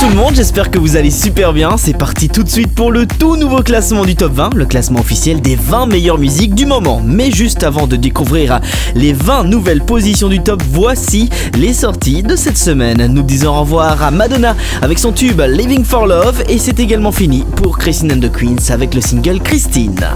tout le monde, j'espère que vous allez super bien. C'est parti tout de suite pour le tout nouveau classement du top 20, le classement officiel des 20 meilleures musiques du moment. Mais juste avant de découvrir les 20 nouvelles positions du top, voici les sorties de cette semaine. Nous disons au revoir à Madonna avec son tube Living for Love, et c'est également fini pour Christine and the Queens avec le single Christine.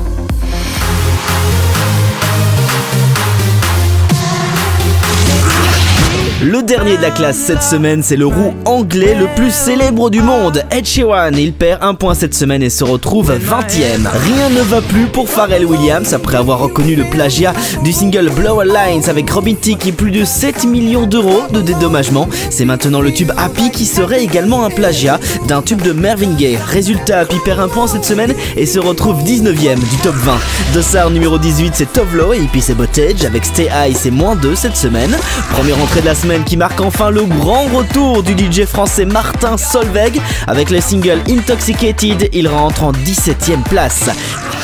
Le dernier de la classe cette semaine, c'est le roux anglais le plus célèbre du monde, Ed Sheeran. Il perd un point cette semaine et se retrouve 20ème. Rien ne va plus pour Pharrell Williams après avoir reconnu le plagiat du single Blurred Lines avec Robin Thicke et plus de 7 millions d'euros de dédommagement. C'est maintenant le tube Happy qui serait également un plagiat d'un tube de Marvin Gaye. Résultat, Happy perd un point cette semaine et se retrouve 19ème du top 20. Dossard numéro 18, c'est Tovlo et Hippie Sabotage avec Stay High, c'est -2 cette semaine. Première entrée de la semaine qui marque enfin le grand retour du DJ français Martin Solveig avec le single Intoxicated. Il rentre en 17ème place.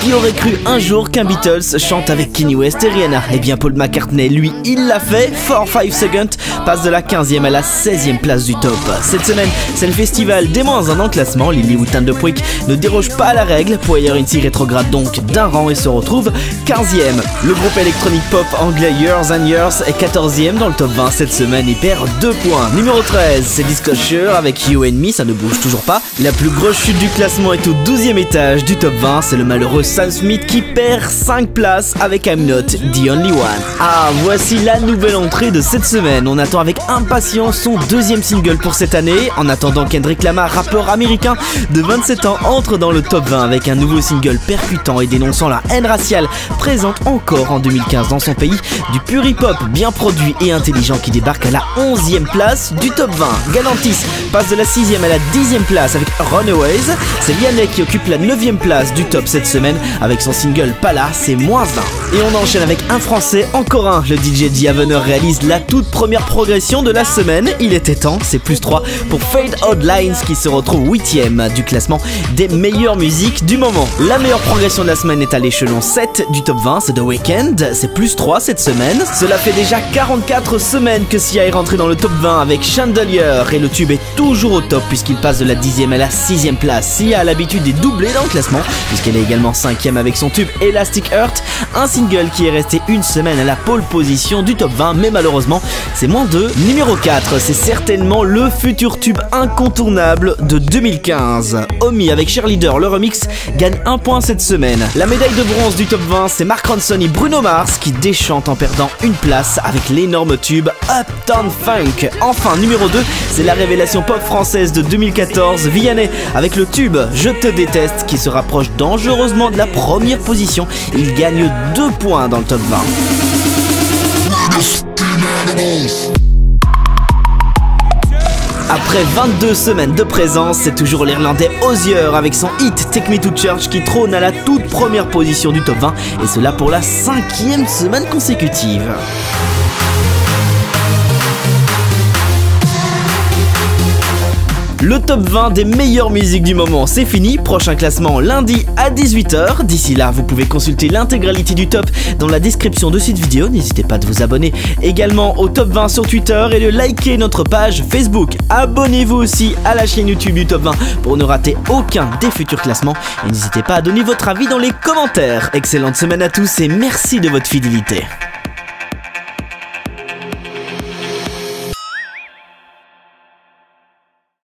Qui aurait cru un jour qu'un Beatles chante avec Kanye West et Rihanna? Eh bien Paul McCartney, lui, il l'a fait. 4-5 Seconds passe de la 15ème à la 16ème place du top. Cette semaine, c'est le festival des -1 dans le classement. Lilywood and the Prick ne déroge pas à la règle. Player Inc rétrograde donc d'un rang et se retrouve 15ème. Le groupe électronique pop anglais Years and Years est 14ème dans le top 20 cette semaine. Il perd 2 points. Numéro 13, c'est Disclosure avec You and Me, ça ne bouge toujours pas. La plus grosse chute du classement est au 12ème étage du top 20. C'est le malheureux Sam Smith qui perd 5 places avec I'm Not The Only One. Ah, voici la nouvelle entrée de cette semaine. On attend avec impatience son deuxième single pour cette année. En attendant, Kendrick Lamar, rappeur américain de 27 ans, entre dans le top 20 avec un nouveau single percutant et dénonçant la haine raciale présente encore en 2015 dans son pays. Du pur hip-hop bien produit et intelligent qui débarque à la 11ème place du top 20. Galantis passe de la 6ème à la 10ème place avec Runaways. C'est Vianney qui occupe la 9ème place du top cette semaine avec son single Pala, c'est -1. Et on enchaîne avec un français, encore un. Le DJ Diavener réalise la toute première progression de la semaine. Il était temps, c'est +3 pour Fade Out Lines qui se retrouve 8ème du classement des meilleures musiques du moment. La meilleure progression de la semaine est à l'échelon 7 du top 20, c'est The Weeknd, c'est +3 cette semaine. Cela fait déjà 44 semaines que Sia est rentré dans le top 20 avec Chandelier et le tube est toujours au top puisqu'il passe de la 10ème à la 6ème place. Sia a l'habitude des doublés dans le classement puisqu'elle est également 5ème avec son tube Elastic Heart, un single qui est resté une semaine à la pole position du top 20 mais malheureusement c'est -2. Numéro 4, c'est certainement le futur tube incontournable de 2015. Omi avec Cheerleader, le remix, gagne 1 point cette semaine. La médaille de bronze du top 20, c'est Mark Ronson et Bruno Mars qui déchantent en perdant une place avec l'énorme tube Uptown Funk. Enfin, numéro 2, c'est la révélation pop française de 2014, Vianney, avec le tube Je te déteste qui se rapproche dangereusement de la première position. Il gagne 2 points dans le top 20. Après 22 semaines de présence, c'est toujours l'Irlandais Hozier avec son hit Take Me to Church qui trône à la toute première position du top 20 et cela pour la 5e semaine consécutive. Le top 20 des meilleures musiques du moment, c'est fini. Prochain classement lundi à 18h. D'ici là, vous pouvez consulter l'intégralité du top dans la description de cette vidéo. N'hésitez pas de vous abonner également au top 20 sur Twitter et de liker notre page Facebook. Abonnez-vous aussi à la chaîne YouTube du top 20 pour ne rater aucun des futurs classements. Et n'hésitez pas à donner votre avis dans les commentaires. Excellente semaine à tous et merci de votre fidélité.